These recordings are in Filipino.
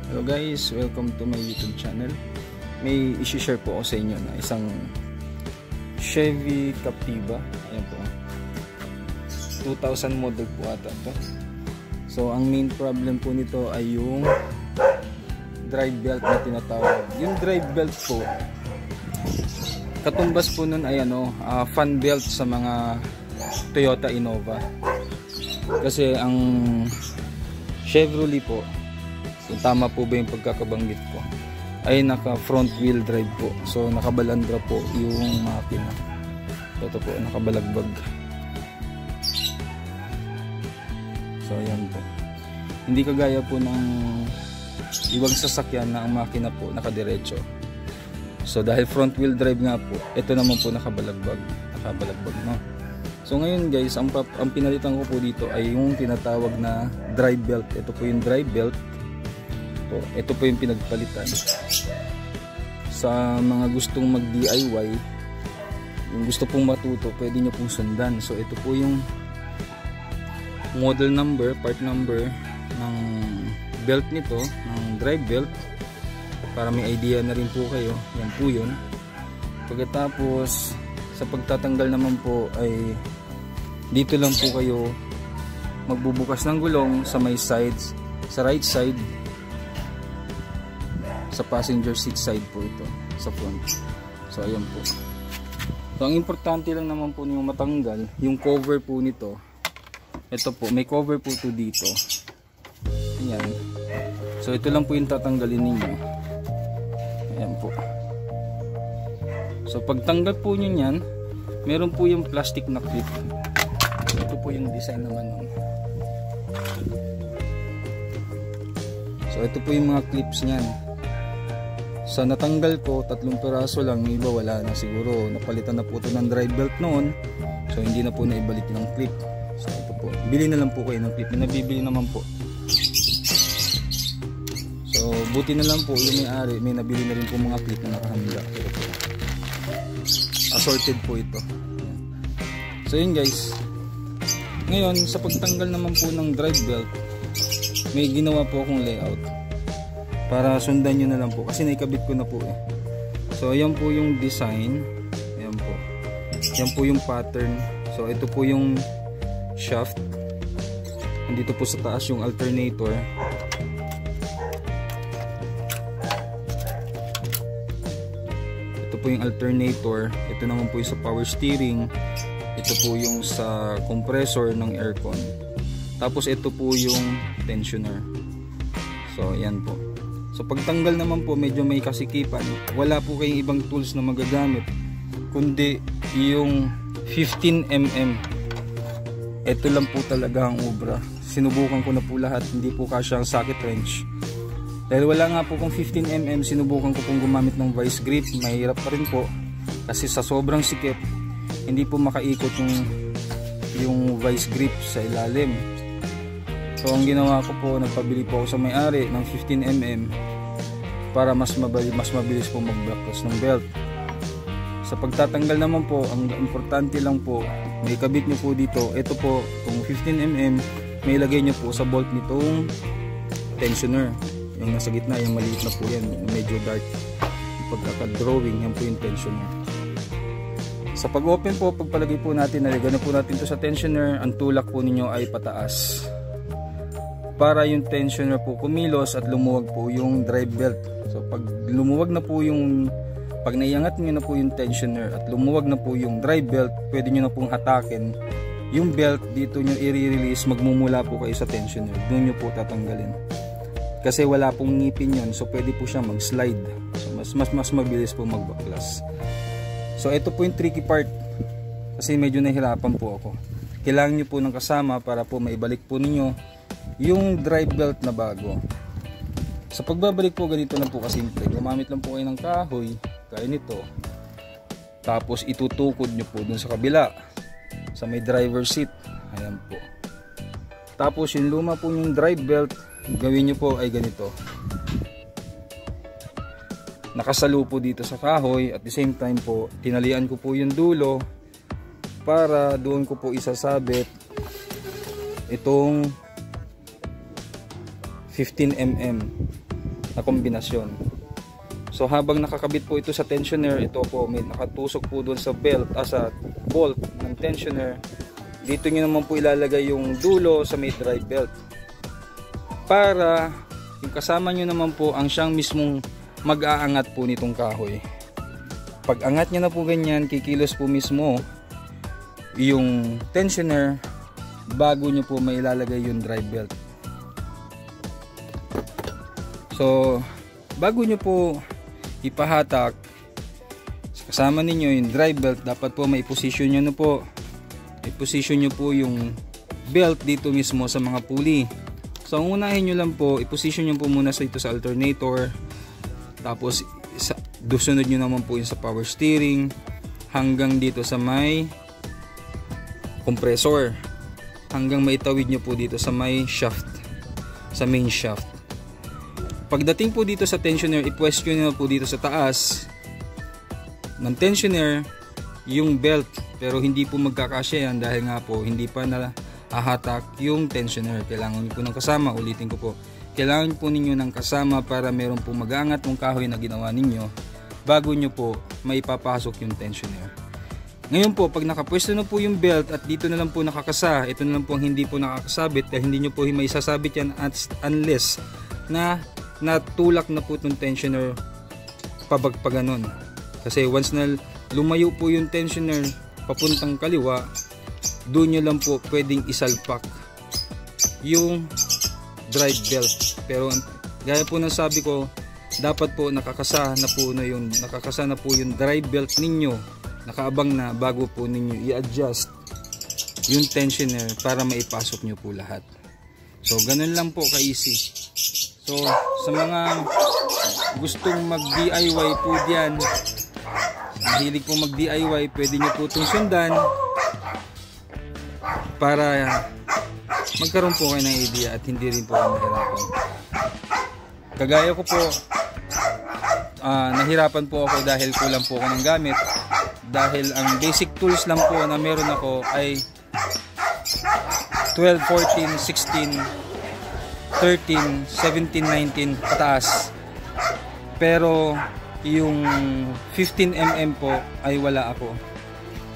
Hello guys, welcome to my YouTube channel. May isi-share po ako sa inyo na isang Chevy Captiva. Ayan po, 2000 model po ata to. So ang main problem po nito ay yung drive belt na tinatawag. Yung drive belt po, katumbas po nun ay fan belt sa mga Toyota Innova. Kasi ang Chevrolet po, kung tama po ba yung pagkakabanggit ko, ay naka front wheel drive po. So nakabalandra po yung makina. Ito po, nakabalagbag. So ayan po. Hindi kagaya po ng ibang sasakyan na ang makina po nakadiretso. So dahil front wheel drive nga po, ito naman po nakabalagbag. Nakabalagbag, no? So ngayon guys, ang pinalitan ko po dito ay yung tinatawag na drive belt. Ito po yung drive belt. Ito po yung pinagpalitan. Sa mga gustong mag DIY, yung gusto pong matuto, pwede nyo pong sundan. So ito po yung model number, part number ng belt nito, ng drive belt, para may idea na rin po kayo. Yan po yun. Pagkatapos sa pagtatanggal naman po ay dito lang po kayo magbubukas ng gulong sa may sides, sa right side, sa passenger seat side po ito, sa front. So ayan po. So ang importante lang naman po yung matanggal yung cover po nito. Ito po, may cover po ito dito. Ayan. So ito lang po yung tatanggalin ninyo. Ayan po. So pagtanggal po nyo yan, meron po yung plastic na clip. Ito po yung design naman nun. So ito po yung mga clips nyan. Sa natanggal ko, 3 piraso lang, yung iba wala na, siguro napalitan na po ito ng drive belt noon. So hindi na po naibalik yung clip. So ito po, bili na lang po kayo ng clip, nabibili naman po. So buti na lang po yung may-ari, may nabili na rin po mga clip na nakahanda. Ito po, assorted po ito. So yun guys, ngayon sa pagtanggal naman po ng drive belt, may ginawa po akong layout para sundan nyo na lang po kasi naikabit ko na po eh. So ayan po yung design, ayan po, yan po yung pattern. So ito po yung shaft, nandito po sa taas yung alternator. Ito po yung alternator, ito naman po yung sa power steering, ito po yung sa compressor ng aircon, tapos ito po yung tensioner. So ayan po. So pagtanggal naman po, medyo may kasikipan. Wala po kayong ibang tools na magagamit kundi yung 15mm. Ito lang po talaga ang obra. Sinubukan ko na po lahat, hindi po kasya ang socket wrench. Dahil wala nga po kung 15mm, sinubukan ko pong gumamit ng vice grip. Mahirap pa rin po kasi sa sobrang sikip, hindi po makaikot yung vice grip sa ilalim. So ang ginawa ko po, nagpabili po ako sa may-ari ng 15mm para mas mabilis po mag-brackets ng belt. Sa pagtatanggal naman po, ang importante lang po, may kabit nyo po dito. Ito po, kung 15mm, may ilagay nyo po sa bolt nitong tensioner. Yung nasa gitna, yung maliit na po yan, medyo dark. Pagkaka-drawing, yan po yung tensioner. Sa pag-open po, pagpalagay po natin, nalagyan na po natin ito sa tensioner, ang tulak po ninyo ay pataas, para yung tensioner po kumilos at lumuwag po yung drive belt. So pag lumuwag na po yung, pag naiangat nyo na po yung tensioner at lumuwag na po yung drive belt, pwede nyo na pong hatakin yung belt, dito nyo i-release, magmumula po kayo sa tensioner, doon nyo po tatanggalin. Kasi wala pong ngipin yun, so pwede po siya mag-slide. So mas mabilis po magbaklas. So ito po yung tricky part, kasi medyo nahirapan po ako. Kailangan nyo po ng kasama para po maibalik po ninyo yung drive belt na bago. Sa pagbabalik po, ganito lang po kasimple. Gumamit lang po kayo ng kahoy kaya nito, tapos itutukod nyo po dun sa kabila sa may driver seat. Ayan po. Tapos yung luma po yung drive belt, gawin nyo po ay ganito, nakasalo po dito sa kahoy. At the same time po, tinalian ko po yung dulo para doon ko po isasabit itong 15mm. na kombinasyon. So habang nakakabit po ito sa tensioner, ito po may nakatusok po doon sa belt, sa bolt ng tensioner. Dito nyo naman po ilalagay yung dulo sa may drive belt, para yung kasama nyo naman po ang siyang mismong mag-aangat po nitong kahoy. Pag angat nyo na po ganyan, kikilos po mismo yung tensioner bago nyo po may ilalagay yung drive belt. So bago nyo po ipahatak kasama ninyo yung drive belt, dapat po may position nyo na po. I-position nyo po yung belt dito mismo sa mga pulley. So ang unahin nyo lang po, i-position nyo po muna ito sa alternator, tapos dusunod nyo naman po yung sa power steering hanggang dito sa may compressor, hanggang maitawid nyo po dito sa may shaft, sa main shaft. Pagdating po dito sa tensioner, i-pwesto nyo po dito sa taas ng tensioner yung belt, pero hindi po magkakasya yan dahil nga po hindi pa na hahatak yung tensioner. Kailangan nyo po ng kasama, ulitin ko po, kailangan po ninyo ng kasama para meron po mag-aangat ng kahoy na ginawa ninyo bago nyo po maipapasok yung tensioner. Ngayon po, pag nakapwesto na po yung belt at dito na lang po nakakasa, ito na lang po ang hindi po nakakasabit dahil hindi nyo po may sasabit yan unless na natulak na po itong tensioner pabagpaganon. Kasi once na lumayo po yung tensioner papuntang kaliwa, doon nyo lang po pwedeng isalpak yung drive belt. Pero gaya po ng sabi ko, dapat po nakakasa na po yung drive belt ninyo, nakaabang na bago po ninyo i-adjust yung tensioner para maipasok nyo po lahat. So ganun lang po ka-easy. So sa mga gustong mag-DIY po diyan, mahilig po mag-DIY, pwede nyo po itong sundan para magkaroon po kayo ng idea at hindi rin po kayo mahirapan. Kagaya ko po, nahirapan po ako dahil kulang po ako ng gamit, dahil ang basic tools lang po na meron ako ay 12, 14, 16, 13, 17, 19 pataas, pero yung 15mm po ay wala ako.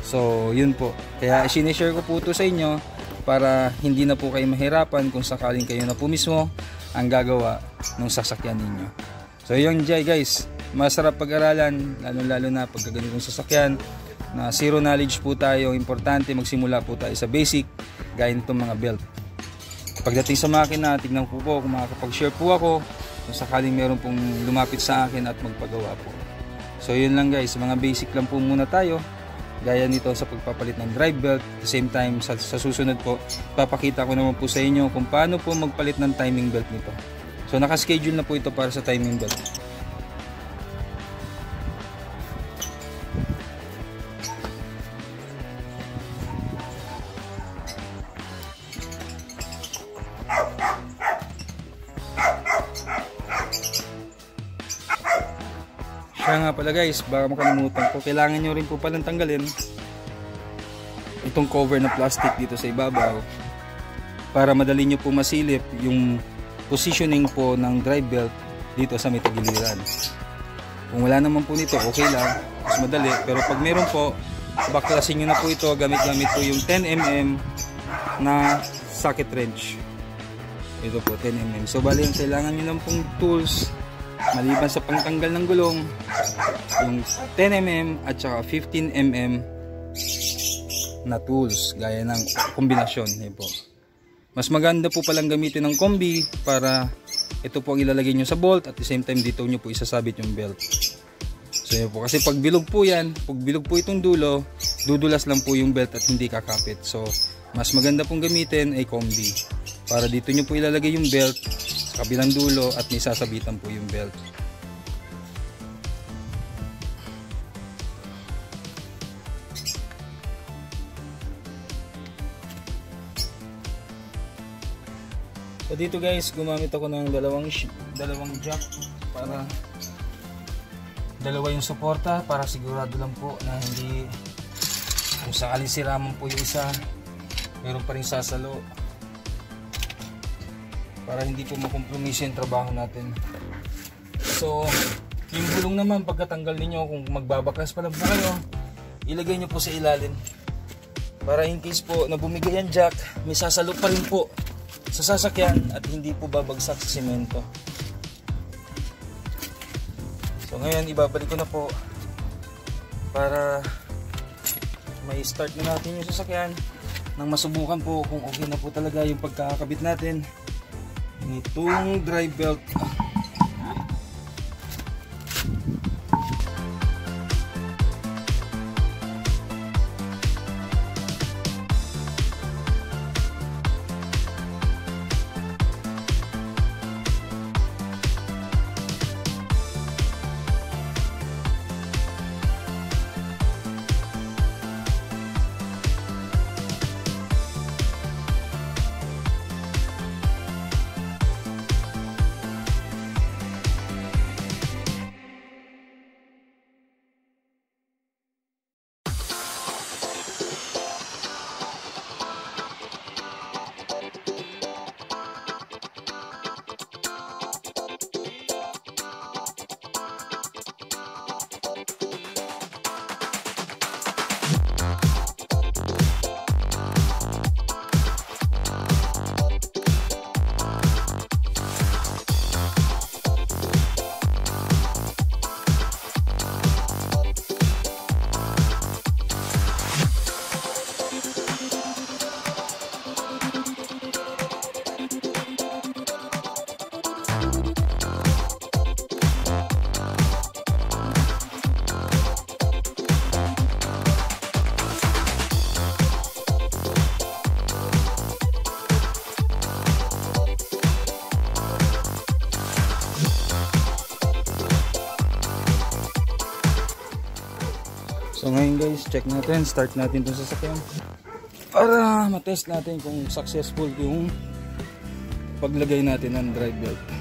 So yun po, kaya sinishare ko po ito sa inyo para hindi na po kayo mahirapan kung sakaling kayo na po mismo ang gagawa ng sasakyan ninyo. So yun guys, masarap pag-aralan, lalo na pagka ganitong sasakyan na zero knowledge po tayo. Importante magsimula po tayo sa basic, gaya nitong mga belt. Pagdating sa makina, tignan po kung makakapag-share po ako kung sakaling meron pong lumapit sa akin at magpagawa po. So yun lang guys, mga basic lang po muna tayo, gaya nito sa pagpapalit ng drive belt. At the same time, sa susunod po, papakita ko naman po sa inyo kung paano po magpalit ng timing belt nito. So nakaschedule na po ito para sa timing belt. Kaya nga pala guys, baka makalimutan ko, kailangan nyo rin po palang tanggalin itong cover na plastic dito sa ibabaw para madali nyo po masilip yung positioning po ng drive belt dito sa may tagiliran. Kung wala naman po nito, okay lang, mas madali. Pero pag meron po, baklasin nyo na po ito, gamit-gamit po yung 10mm na socket wrench. Ito po, 10mm. So bali, kailangan nyo lang pong tools maliban sa pangtanggal ng gulong, yung 10mm at saka 15mm na tools gaya ng kombinasyon. Yun po. Mas maganda po palang gamitin ng kombi para ito po ang ilalagay nyo sa bolt at the same time dito nyo po isasabit yung belt. So yun po, kasi pag bilog po yan, pag bilog po itong dulo, dudulas lang po yung belt at hindi kakapit. So mas maganda pong gamitin ay kombi para dito nyo po ilalagay yung belt sa kabilang dulo at may sasabitan po yung belt. So dito guys, gumamit ako ng dalawang jack para dalawa yung suporta para sigurado lang po na hindi kung sakaling siraman po yung isa, meron pa rin sasalo para hindi po makompromise yung trabaho natin. So, yung gulong naman pagkatanggal ninyo, kung magbabakas pa lang po kayo, ilagay nyo po sa ilalim. Para in case po na bumigay ang jack, may sasalo pa rin po sa sasakyan at hindi po babagsak sa semento. So ngayon ibabalik ko na po para may start na natin yung sasakyan nang masubukan po kung okay na po talaga yung pagkakabit natin nitong drive belt. So ngayon guys, check natin, start natin itong sasakyan para matest natin kung successful yung paglagay natin ng drive belt.